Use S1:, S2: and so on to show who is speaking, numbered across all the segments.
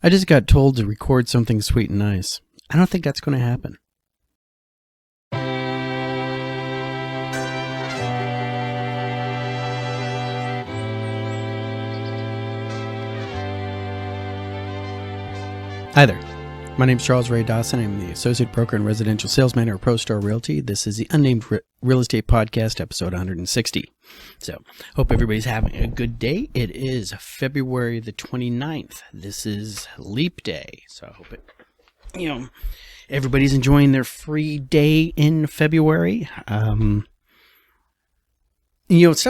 S1: I just got told to record something sweet and nice. I don't think that's going to happen. Hi there. My name is Charles Ray Dawson. I'm the Associate Broker and Residential Sales Manager at ProStar Realty. This is the Unnamed Real Estate Podcast, episode 160. So, hope everybody's having a good day. It is February the 29th. This is Leap Day. So, I hope everybody's enjoying their free day in February. Stuff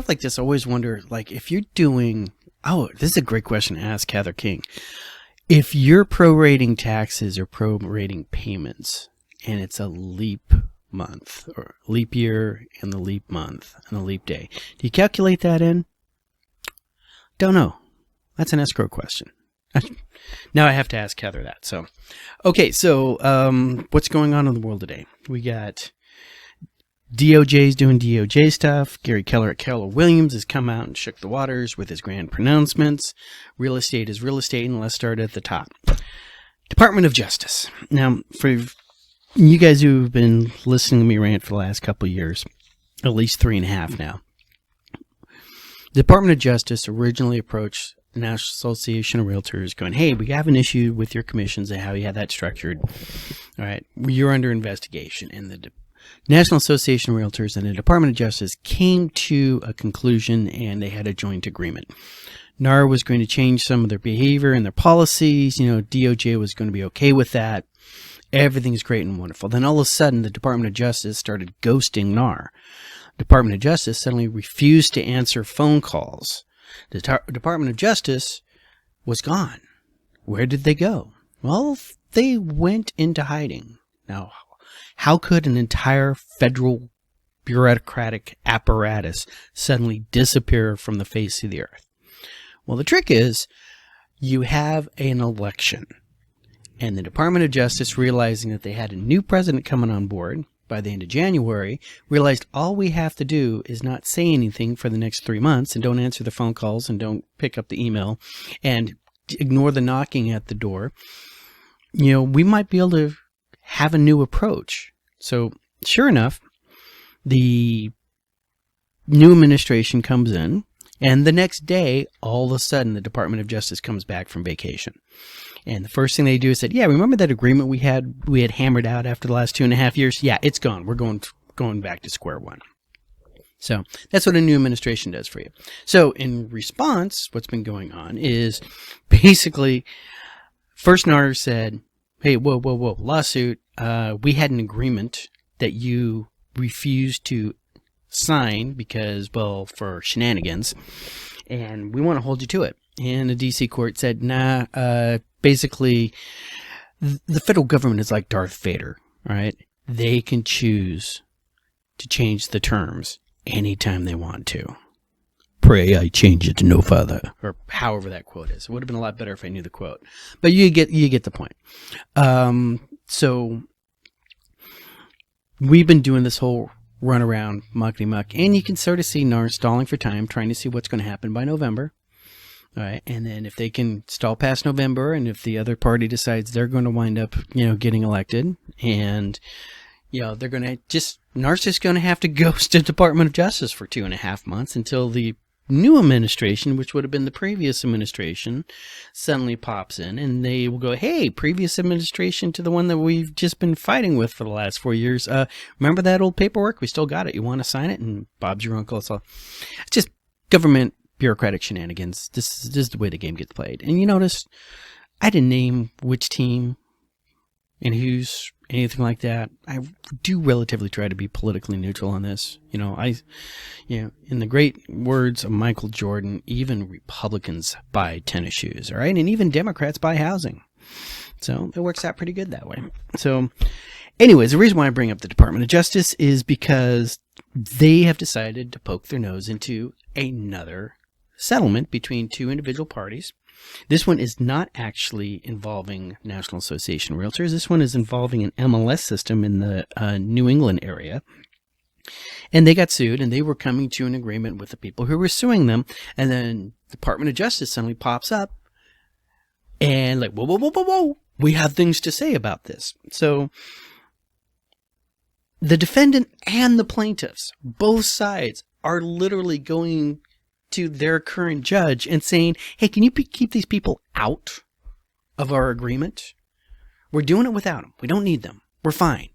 S1: like this, I always wonder, if you're doing... Oh, this is a great question to ask Heather King. If you're prorating taxes or prorating payments, and it's a leap month, or leap year, and the leap month, and the leap day, do you calculate that in? Don't know. That's an escrow question. Now I have to ask Heather that. So, what's going on in the world today? We got DOJ's doing DOJ stuff. Gary Keller at Keller Williams has come out and shook the waters with his grand pronouncements. Real estate is real estate, and let's start at the top. Department of Justice. Now, for you guys who've been listening to me rant for the last couple of years, at least 3.5 now, the Department of Justice originally approached the National Association of Realtors going, hey, we have an issue with your commissions and how you have that structured. All right, you're under investigation. And the National Association of Realtors and the Department of Justice came to a conclusion, and they had a joint agreement. NAR was going to change some of their behavior and their policies. DOJ was going to be okay with that. Everything's great and wonderful. Then all of a sudden, the Department of Justice started ghosting NAR. Department of Justice suddenly refused to answer phone calls. The Department of Justice was gone. Where did they go? Well, they went into hiding. Now, how could an entire federal bureaucratic apparatus suddenly disappear from the face of the earth? Well, the trick is you have an election, and the Department of Justice, realizing that they had a new president coming on board by the end of January, realized all we have to do is not say anything for the next 3 months, and don't answer the phone calls, and don't pick up the email, and ignore the knocking at the door. We might be able to have a new approach. So, sure enough, the new administration comes in, and the next day, all of a sudden, the Department of Justice comes back from vacation. And the first thing they do is say, yeah, remember that agreement we had hammered out after the last 2.5 years? Yeah, it's gone. We're going back to square one. So that's what a new administration does for you. So in response, what's been going on is basically, first NAR said, hey, whoa, lawsuit. We had an agreement that you refused to sign because, for shenanigans, and we want to hold you to it. And the D.C. court said, nah, basically, the federal government is like Darth Vader, right? They can choose to change the terms anytime they want to. Pray I change it to no further, or however that quote is. It would have been a lot better if I knew the quote, but you get the point. So we've been doing this whole run around muckety muck, and you can sort of see NAR stalling for time, trying to see what's going to happen by November. All right, and then if they can stall past November, and if the other party decides they're going to wind up, getting elected, and they're going to NAR's just going to have to ghost the Department of Justice for 2.5 months until the new administration, which would have been the previous administration, suddenly pops in, and they will go, hey, previous administration to the one that we've just been fighting with for the last 4 years. Remember that old paperwork? We still got it. You want to sign it? And Bob's your uncle. It's just government bureaucratic shenanigans. This is the way the game gets played. And you notice I didn't name which team and who's anything like that. I do relatively try to be politically neutral on this. In the great words of Michael Jordan, even Republicans buy tennis shoes, all right? And even Democrats buy housing. So it works out pretty good that way. So anyways, the reason why I bring up the Department of Justice is because they have decided to poke their nose into another settlement between two individual parties. This one is not actually involving National Association of Realtors. This one is involving an MLS system in the New England area. And they got sued, and they were coming to an agreement with the people who were suing them. And then the Department of Justice suddenly pops up, and And like, whoa, whoa, whoa, whoa, whoa. We have things to say about this. So the defendant and the plaintiffs, both sides, are literally going to their current judge and saying, hey, can you keep these people out of our agreement? We're doing it without them. We don't need them. We're fine.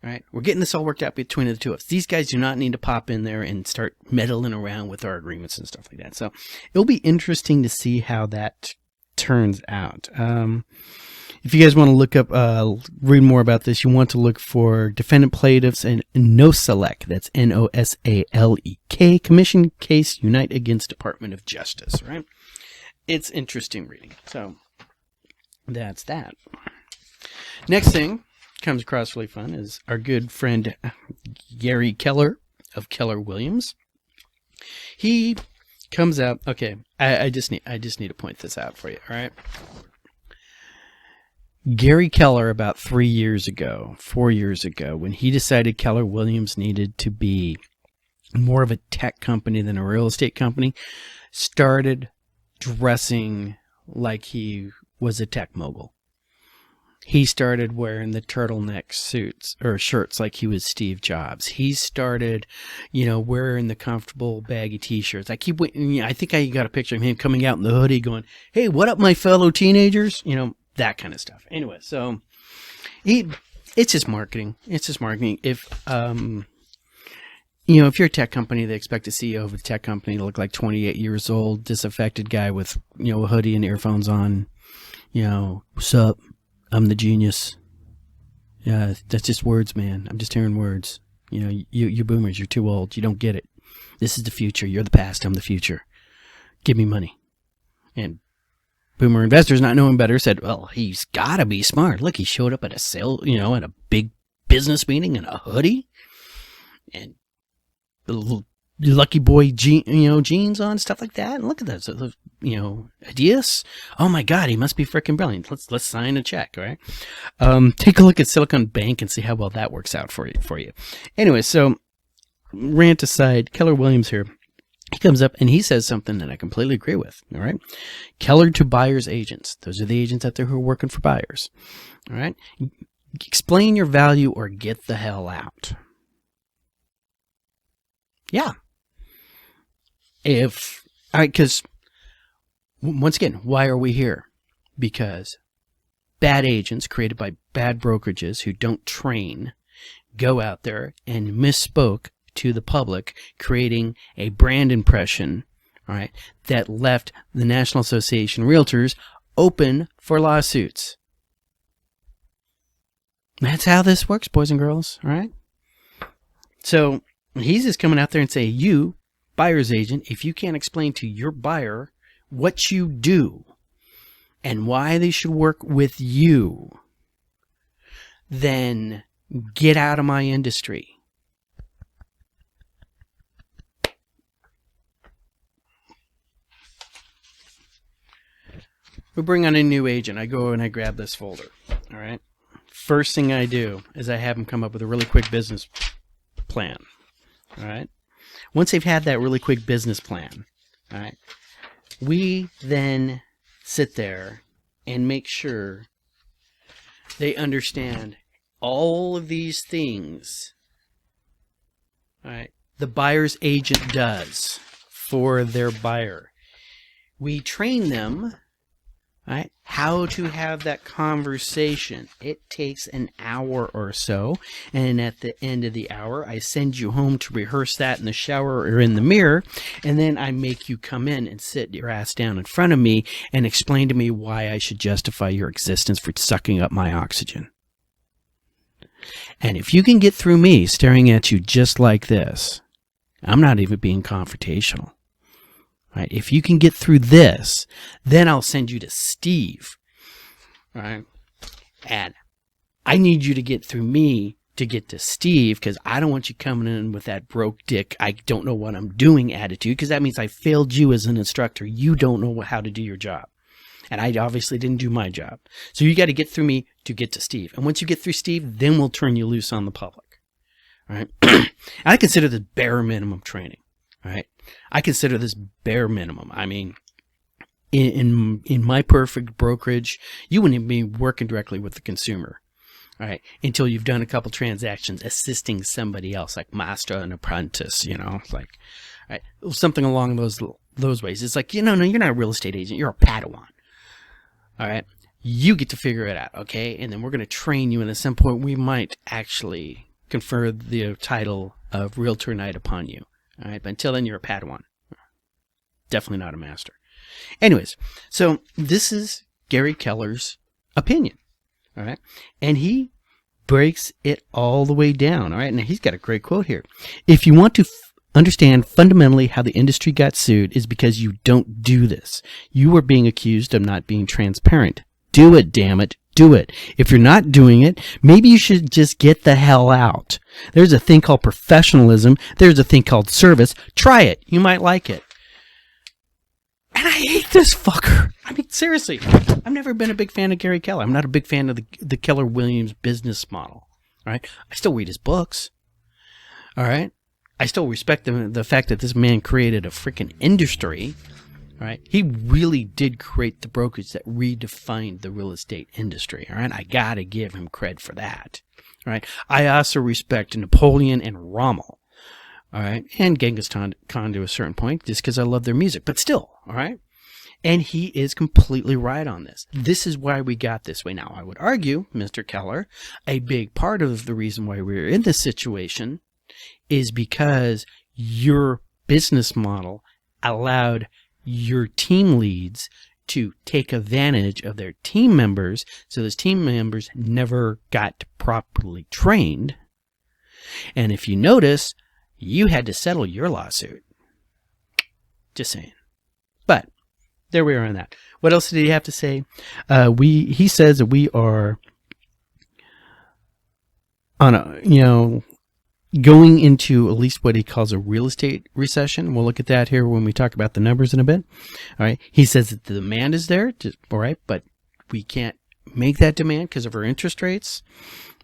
S1: All right? We're getting this all worked out between the two of us. These guys do not need to pop in there and start meddling around with our agreements and stuff like that. So it'll be interesting to see how that turns out. If you guys want to look up, read more about this, you want to look for defendant plaintiffs and NOSALEK. That's NOSALEK. Commission Case Unite Against Department of Justice. Right? It's interesting reading. So that's that. Next thing comes across really fun is our good friend Gary Keller of Keller Williams. He comes out. Okay, I just need to point this out for you. All right. Gary Keller, about 4 years ago, when he decided Keller Williams needed to be more of a tech company than a real estate company, started dressing like he was a tech mogul. He started wearing the turtleneck suits or shirts like he was Steve Jobs. He started, wearing the comfortable baggy t-shirts. I think I got a picture of him coming out in the hoodie going, hey, what up, my fellow teenagers? That kind of stuff. Anyway, so it's just marketing. It's just marketing. If if you're a tech company, they expect a CEO of a tech company to look like 28 years old, disaffected guy with, a hoodie and earphones on. What's up? I'm the genius. Yeah, that's just words, man. I'm just hearing words. You boomers, you're too old. You don't get it. This is the future. You're the past. I'm the future. Give me money. And boomer investors, not knowing better, said, well, he's got to be smart. Look, he showed up at a sale, at a big business meeting in a hoodie and the little lucky boy jeans on, stuff like that. And look at those, ideas. Oh my God, he must be freaking brilliant. Let's sign a check, right? Take a look at Silicon Bank and see how well that works out for you. Anyway, so rant aside, Keller Williams here. He comes up and he says something that I completely agree with. All right. Keller to buyers agents. Those are the agents out there who are working for buyers. All right. Explain your value or get the hell out. Yeah. Because once again, why are we here? Because bad agents created by bad brokerages who don't train go out there and misspoke to the public, creating a brand impression, all right, that left the National Association of Realtors open for lawsuits. That's how this works, boys and girls, all right? So he's just coming out there and say, you, buyer's agent, if you can't explain to your buyer what you do and why they should work with you, then get out of my industry. We bring on a new agent. I go and I grab this folder. All right. First thing I do is I have them come up with a really quick business plan. All right. Once they've had that really quick business plan, all right, we then sit there and make sure they understand all of these things, all right, the buyer's agent does for their buyer. We train them, right, how to have that conversation. It takes an hour or so, and at the end of the hour, I send you home to rehearse that in the shower or in the mirror, and then I make you come in and sit your ass down in front of me and explain to me why I should justify your existence for sucking up my oxygen. And if you can get through me staring at you just like this, I'm not even being confrontational. Right? If you can get through this, then I'll send you to Steve. Right? And I need you to get through me to get to Steve, because I don't want you coming in with that broke dick, I don't know what I'm doing attitude, because that means I failed you as an instructor. You don't know how to do your job. And I obviously didn't do my job. So you got to get through me to get to Steve. And once you get through Steve, then we'll turn you loose on the public. All right? I consider this bare minimum training. All right? I consider this bare minimum. I mean, in my perfect brokerage, you wouldn't even be working directly with the consumer. All right, until you've done a couple transactions assisting somebody else, like master and apprentice, like, all right, something along those ways. It's like, no, you're not a real estate agent. You're a Padawan. All right, you get to figure it out, okay? And then we're going to train you, and at some point we might actually confer the title of Realtor Knight upon you. All right, but until then, you're a Padawan. Definitely not a master. Anyways, so this is Gary Keller's opinion. All right. And he breaks it all the way down. All right. Now he's got a great quote here. If you want to understand fundamentally how the industry got sued is because you don't do this. You are being accused of not being transparent. Do it, damn it. Do it. If you're not doing it, maybe you should just get the hell out. There's a thing called professionalism. There's a thing called service. Try it. You might like it. And I hate this fucker. I mean, seriously, I've never been a big fan of Gary Keller. I'm not a big fan of the Keller Williams business model. All right. I still read his books. All right. I still respect the fact that this man created a freaking industry. All right. He really did create the brokerage that redefined the real estate industry. All right. I got to give him credit for that. All right. I also respect Napoleon and Rommel. All right. And Genghis Khan to a certain point, just because I love their music. But still, all right. And he is completely right on this. This is why we got this way. Now, I would argue, Mr. Keller, a big part of the reason why we're in this situation is because your business model allowed your team leads to take advantage of their team members, so those team members never got properly trained. And if you notice, you had to settle your lawsuit. Just saying. But there we are on that. What else did he have to say? He says that we are on a, going into at least what he calls a real estate recession. We'll look at that here when we talk about the numbers in a bit. All right. He says that the demand is there, all right, but we can't make that demand because of our interest rates.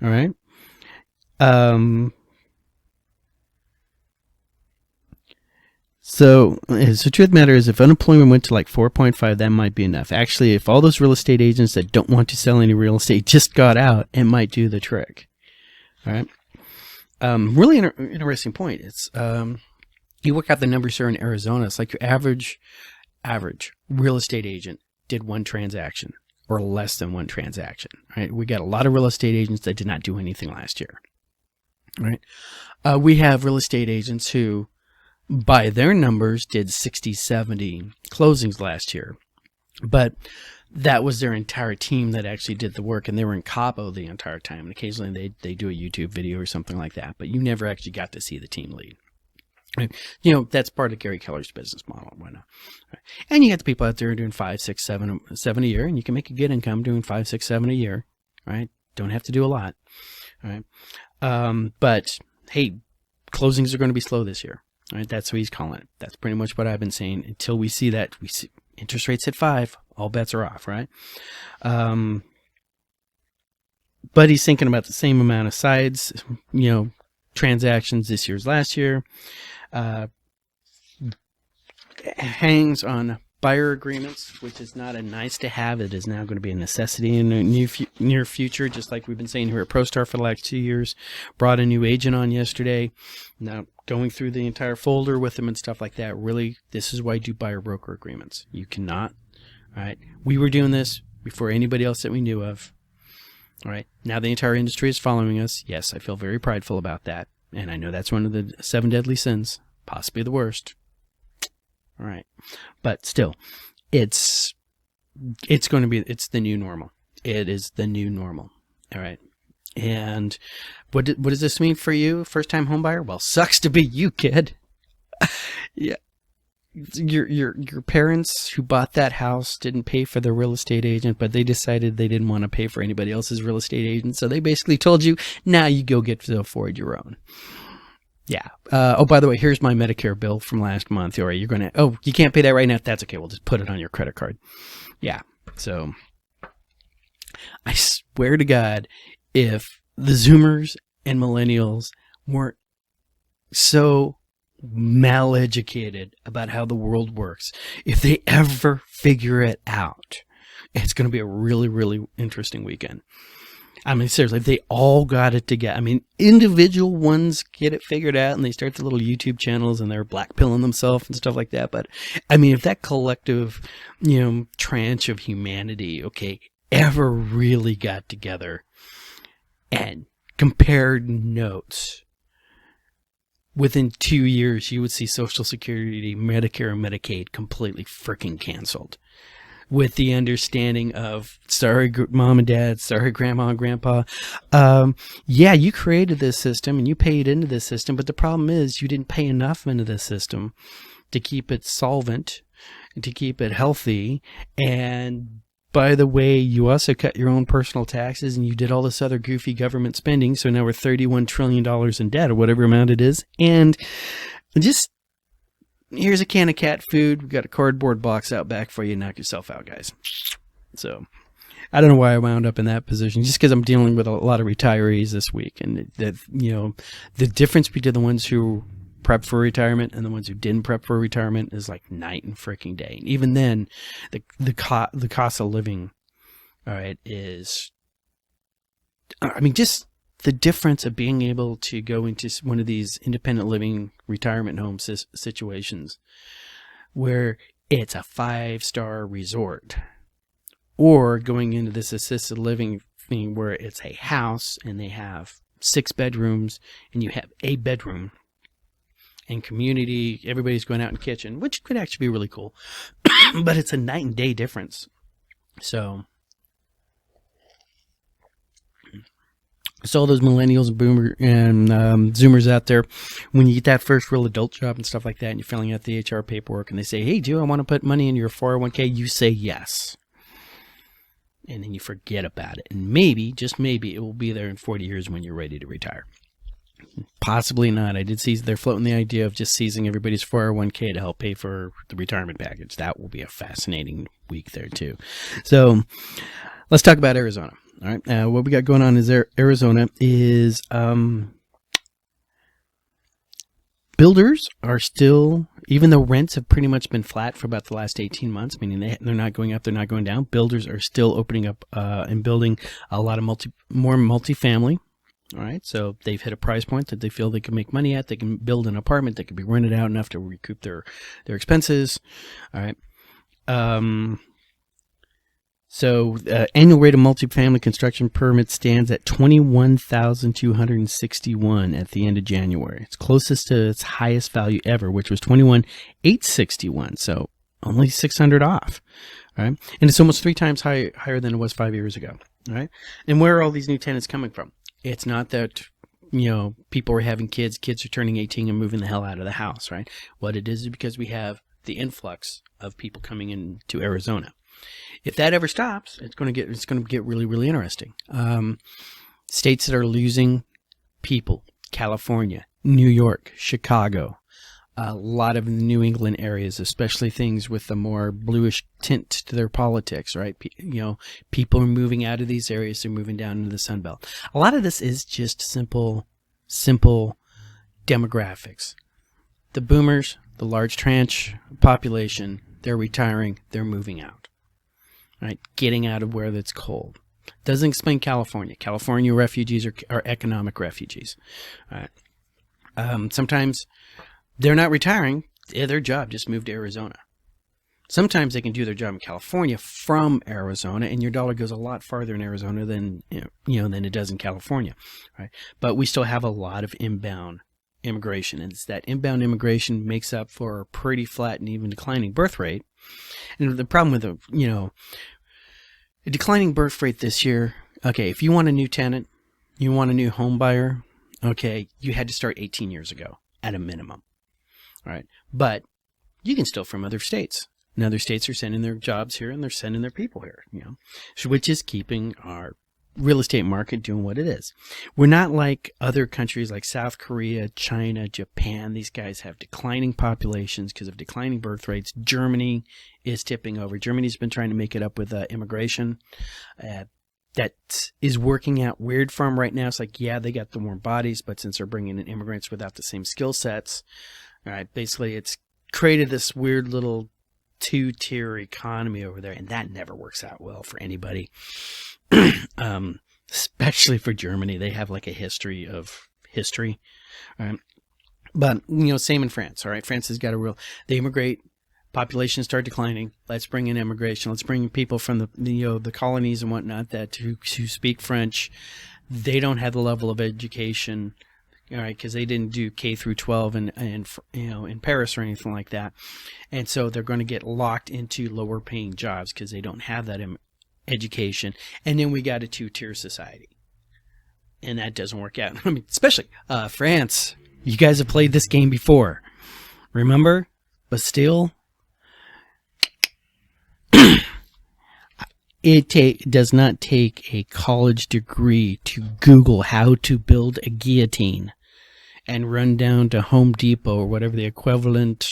S1: All right. So the truth of the matter is, if unemployment went to like 4.5, that might be enough. Actually, if all those real estate agents that don't want to sell any real estate just got out, it might do the trick. All right. Really interesting point. It's you work out the numbers here in Arizona. It's like your average real estate agent did one transaction or less than one transaction. Right. We got a lot of real estate agents that did not do anything last year. Right. We have real estate agents who, by their numbers, did 60, 70 closings last year. But that was their entire team that actually did the work, and they were in Cabo the entire time. And occasionally they do a YouTube video or something like that, but you never actually got to see the team lead. Right? That's part of Gary Keller's business model and whatnot. Right? And you got the people out there doing 5, 6, 7 a year, and you can make a good income doing 5, 6, 7 a year. Right? Don't have to do a lot. Right? But hey, closings are going to be slow this year. All right, that's what he's calling it. That's pretty much what I've been saying. Until we see that, we see interest rates at 5, all bets are off, right? But he's thinking about the same amount of sides, transactions this year as last year. Hangs on buyer agreements, which is not a nice to have. It is now going to be a necessity in the near future, just like we've been saying here at ProStar for the last 2 years. Brought a new agent on yesterday. Now, going through the entire folder with them and stuff like that, really, this is why I do buyer broker agreements. You cannot, all right? We were doing this before anybody else that we knew of, all right? Now the entire industry is following us. Yes, I feel very prideful about that, and I know that's one of the 7 deadly sins, possibly the worst. All right. But still, it's the new normal. It is the new normal. All right. And what does this mean for you, first-time home buyer? Well, sucks to be you, kid. Yeah. Your parents who bought that house didn't pay for the real estate agent, but they decided they didn't want to pay for anybody else's real estate agent. So they basically told you, now you go get to afford your own. Yeah. Oh, by the way, here's my Medicare bill from last month. All right, you can't pay that right now. That's okay. We'll just put it on your credit card. Yeah. So I swear to God, if the Zoomers and millennials weren't so maleducated about how the world works, if they ever figure it out, it's going to be a really, really interesting weekend. I mean, seriously, if they all got it together, I mean, individual ones get it figured out and they start the little YouTube channels and they're blackpilling themselves and stuff like that. But I mean, if that collective, tranche of humanity, ever really got together and compared notes, within 2 years, you would see Social Security, Medicare, and Medicaid completely freaking canceled. With the understanding of, sorry, mom and dad, sorry, grandma and grandpa. Yeah, you created this system and you paid into this system, but the problem is you didn't pay enough into this system to keep it solvent, to keep it healthy. And by the way, you also cut your own personal taxes and you did all this other goofy government spending. So now we're $31 trillion in debt or whatever amount it is. And just, here's a can of cat food. We've got a cardboard box out back for you. Knock yourself out, guys. So I don't know why I wound up in that position, just because I'm dealing with a lot of retirees this week. And the difference between the ones who prepped for retirement and the ones who didn't prep for retirement is like night and freaking day. And even then, the cost of living, all right, is, I mean, just the difference of being able to go into one of these independent living retirement home situations where it's a 5-star resort, or going into this assisted living thing where it's a house and they have 6 bedrooms and you have a bedroom and community, everybody's going out in the kitchen, which could actually be really cool. But it's a night and day difference. So all those millennials and boomer and zoomers out there, when you get that first real adult job and stuff like that, and you're filling out the HR paperwork and they say, hey, do I want to put money in your 401k? You say yes. And then you forget about it. And maybe, just maybe, it will be there in 40 years when you're ready to retire. Possibly not. I did see they're floating the idea of just seizing everybody's 401k to help pay for the retirement package. That will be a fascinating week there too. So let's talk about Arizona. All right. What we got going on is Arizona is builders are still, even though rents have pretty much been flat for about the last 18 months, meaning they're not going up, they're not going down. Builders are still opening up and building a lot of more multifamily. All right. So they've hit a price point that they feel they can make money at. They can build an apartment that can be rented out enough to recoup their expenses. All right. So annual rate of multifamily construction permits stands at 21,261 at the end of January. It's closest to its highest value ever, which was 21,861. So only 600 off. All right. And it's almost 3 times higher than it was 5 years ago. All right. And where are all these new tenants coming from? It's not that, people are having kids are turning 18 and moving the hell out of the house, right? What it is because we have the influx of people coming into Arizona. If that ever stops, it's going to get really, really interesting. States that are losing people: California, New York, Chicago, a lot of New England areas, especially things with a more bluish tint to their politics, right? People are moving out of these areas; they're moving down into the Sun Belt. A lot of this is just simple demographics. The boomers, the large tranche population, they're retiring, they're moving out. Right, getting out of where it's cold. Doesn't explain California. California refugees are economic refugees. All right. Sometimes they're not retiring. Their job just moved to Arizona. Sometimes they can do their job in California from Arizona, and your dollar goes a lot farther in Arizona than than it does in California. Right, but we still have a lot of inbound immigration, and it's that inbound immigration makes up for a pretty flat and even declining birth rate. And the problem with a declining birth rate this year, if you want a new tenant, you want a new home buyer, you had to start 18 years ago at a minimum. All right. But you can still from other states. And other states are sending their jobs here and they're sending their people here, which is keeping our real estate market doing what it is. We're not like other countries like South Korea, China, Japan. These guys have declining populations because of declining birth rates. Germany is tipping over. Germany's been trying to make it up with immigration. That is working out weird for them right now. It's like, yeah, they got the warm bodies, but since they're bringing in immigrants without the same skill sets, All right, basically it's created this weird little two-tier economy over there, and that never works out well for anybody. Especially for Germany. They have like a history of history. All right. But, same in France. All right. France has got they immigrate, populations start declining. Let's bring in immigration. Let's bring in people from the colonies and whatnot that who speak French. They don't have the level of education, all right, because they didn't do K through 12 in Paris or anything like that. And so they're going to get locked into lower paying jobs because they don't have that education. And then we got a two-tier society. And that doesn't work out. I mean, especially France. You guys have played this game before. Remember? Bastille? It does not take a college degree to Google how to build a guillotine and run down to Home Depot or whatever the equivalent.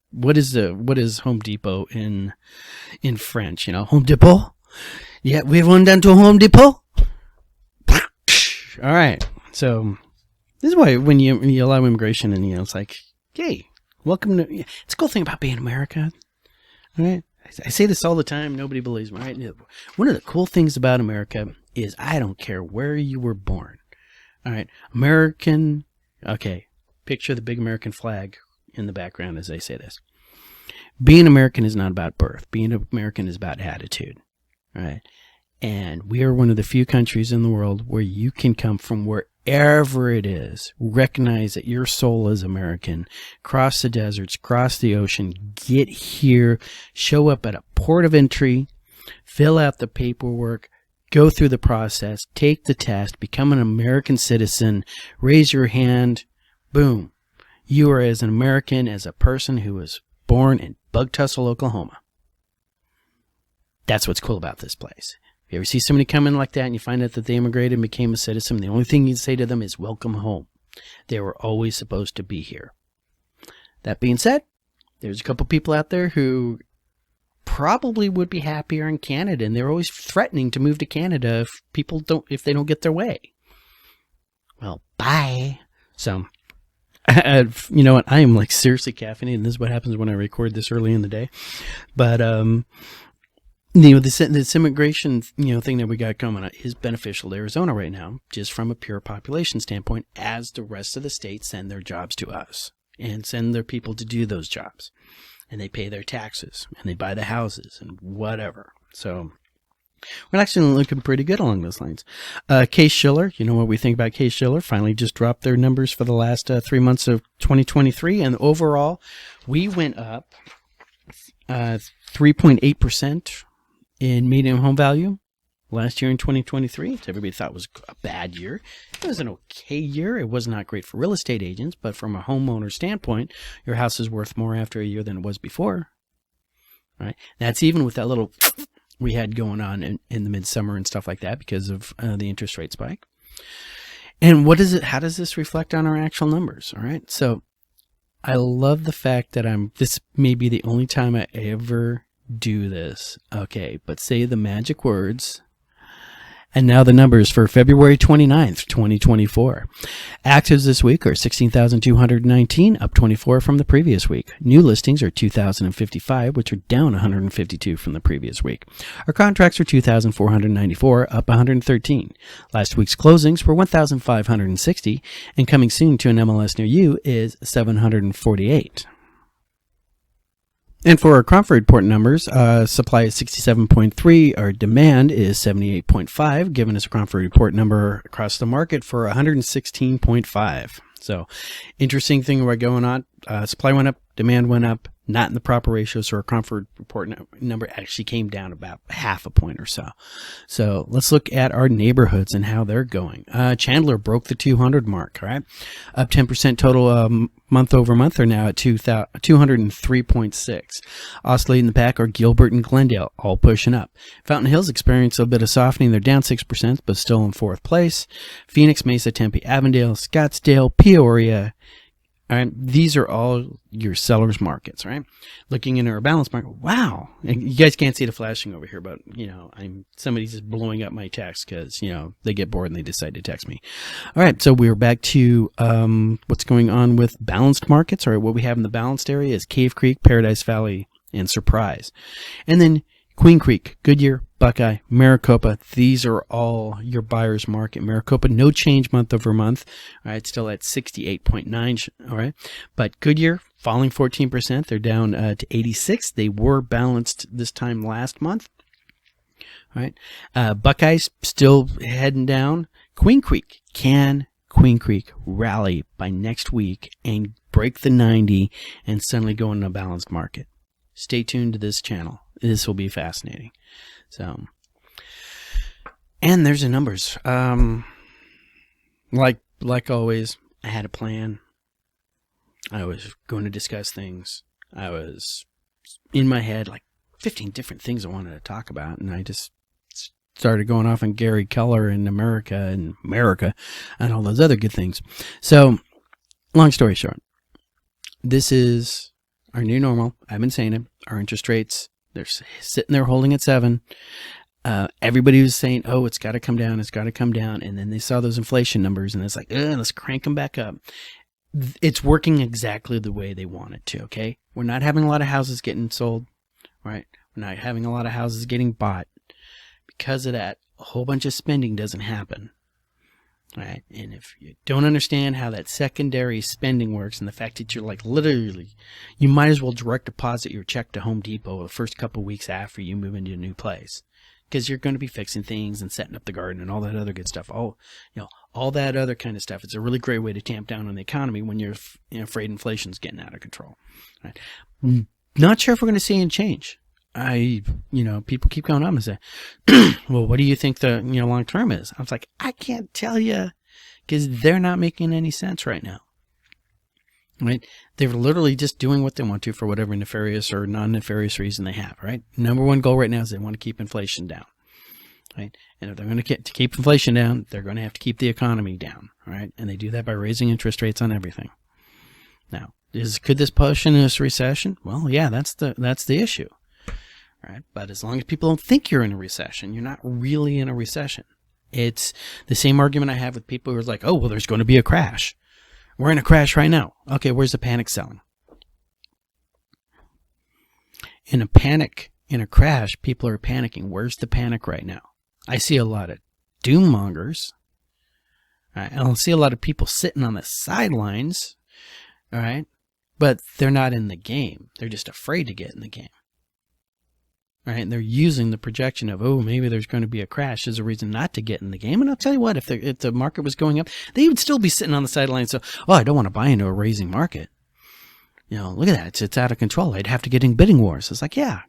S1: What is Home Depot in French? Home Depot? Yeah, we have one down to Home Depot. All right. So this is why when you allow immigration and it's like, hey, welcome to. It's a cool thing about being America. All right. I say this all the time. Nobody believes me. Right? One of the cool things about America is I don't care where you were born. All right. American. Okay. Picture the big American flag in the background as I say this. Being American is not about birth. Being American is about attitude. All right. And we are one of the few countries in the world where you can come from wherever it is, recognize that your soul is American, cross the deserts, cross the ocean, get here, show up at a port of entry, fill out the paperwork, go through the process, take the test, become an American citizen, raise your hand, boom. You are as an American as a person who was born in Bug Tussle, Oklahoma. That's what's cool about this place. You ever see somebody come in like that and you find out that they immigrated and became a citizen, the only thing you say to them is welcome home. They were always supposed to be here. That being said, there's a couple people out there who probably would be happier in Canada, and they're always threatening to move to Canada if they don't get their way. Well, bye. So, you know what? I am like seriously caffeinated, and this is what happens when I record this early in the day. But this immigration, thing that we got coming is beneficial to Arizona right now, just from a pure population standpoint, as the rest of the states send their jobs to us and send their people to do those jobs. And they pay their taxes and they buy the houses and whatever. So we're actually looking pretty good along those lines. Case-Shiller, you know what we think about Case-Shiller, finally just dropped their numbers for the last 3 months of 2023. And overall, we went up 3.8%. in median home value last year in 2023, which everybody thought was a bad year. It was an okay year. It was not great for real estate agents, but from a homeowner standpoint, your house is worth more after a year than it was before. Right? That's even with that little we had going on in the midsummer and stuff like that because of the interest rate spike. And how does this reflect on our actual numbers? All right. So I love the fact that this may be the only time I ever do this. Okay, but say the magic words. And now the numbers for February 29th, 2024. Actives this week are 16,219, up 24 from the previous week. New listings are 2,055, which are down 152 from the previous week. Our contracts are 2,494, up 113. Last week's closings were 1,560, and coming soon to an MLS near you is 748. And for our Cromford report numbers, supply is 67.3, our demand is 78.5, giving us a Cromford report number across the market for 116.5. So, interesting thing we're going on. Supply went up, demand went up, not in the proper ratio, so our Cromford report number actually came down about half a point or so. So let's look at our neighborhoods and how they're going. Chandler broke the 200 mark, all right? Up 10% total month over month are now at 203.6. Oscillating the pack are Gilbert and Glendale, all pushing up. Fountain Hills experienced a bit of softening. They're down 6%, but still in fourth place. Phoenix, Mesa, Tempe, Avondale, Scottsdale, Peoria, All right, these are all your sellers markets, right? Looking into our balance market. Wow, and you guys can't see the flashing over here, but somebody's just blowing up my text because they get bored and they decide to text me. All right, so we're back to what's going on with balanced markets. All right, what we have in the balanced area is Cave Creek, Paradise Valley, and Surprise, and then Queen Creek, Goodyear, Buckeye, Maricopa. These are all your buyer's market. Maricopa, no change month over month. All right, still at 68.9. All right, but Goodyear falling 14%. They're down to 86. They were balanced this time last month. All right, Buckeye's still heading down. Queen Creek, can Queen Creek rally by next week and break the 90 and suddenly go into a balanced market? Stay tuned to this channel. This will be fascinating. So, and there's the numbers. Like always, I had a plan. I was going to discuss things. I was in my head like 15 different things I wanted to talk about, and I just started going off on Gary Keller and America and all those other good things. So, long story short, this is our new normal. I've been saying it. Our interest rates, they're sitting there holding at 7. Everybody was saying, oh, it's got to come down. It's got to come down. And then they saw those inflation numbers and it's like, let's crank them back up. It's working exactly the way they want it to. Okay. We're not having a lot of houses getting sold, right? We're not having a lot of houses getting bought. Because of that, a whole bunch of spending doesn't happen. Right. And if you don't understand how that secondary spending works and the fact that you're like literally, you might as well direct deposit your check to Home Depot the first couple of weeks after you move into a new place, because you're going to be fixing things and setting up the garden and all that other good stuff. All that other kind of stuff. It's a really great way to tamp down on the economy when you're afraid inflation's getting out of control. Right. Not sure if we're going to see any change. People keep going up and say, well, what do you think the, long term is? I was like, I can't tell you, because they're not making any sense right now. Right? They're literally just doing what they want to for whatever nefarious or non-nefarious reason they have, right? Number one goal right now is they want to keep inflation down, right? And if they're going to keep inflation down, they're going to have to keep the economy down, right? And they do that by raising interest rates on everything. Now, could this push into this recession? Well, yeah, that's the issue. Right? But as long as people don't think you're in a recession, you're not really in a recession. It's the same argument I have with people who are like, oh, well, there's going to be a crash. We're in a crash right now. Okay, where's the panic selling? In a crash, people are panicking. Where's the panic right now? I see a lot of doom mongers. Right? And I'll see a lot of people sitting on the sidelines. All right? But they're not in the game. They're just afraid to get in the game. Right, and they're using the projection of, oh, maybe there's going to be a crash as a reason not to get in the game. And I'll tell you what, if the market was going up, they would still be sitting on the sidelines. So, I don't want to buy into a raising market. Look at that. It's out of control. I'd have to get in bidding wars. It's like, yeah,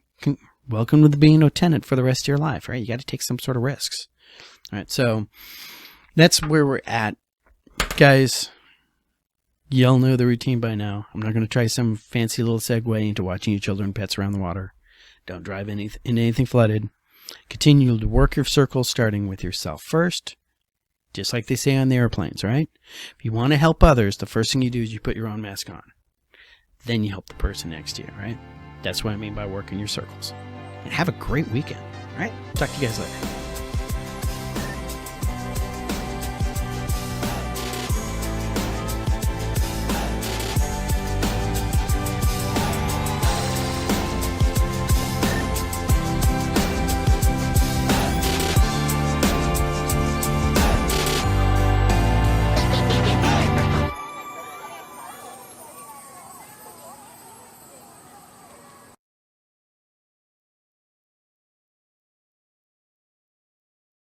S1: welcome to being a tenant for the rest of your life, right? You got to take some sort of risks. All right, so that's where we're at. Guys, y'all know the routine by now. I'm not going to try some fancy little segue into watching your children and pets around the water. Don't drive into anything flooded. Continue to work your circles, starting with yourself first, just like they say on the airplanes, right? If you want to help others, the first thing you do is you put your own mask on. Then you help the person next to you, right? That's what I mean by working your circles. And have a great weekend, all right? Talk to you guys later.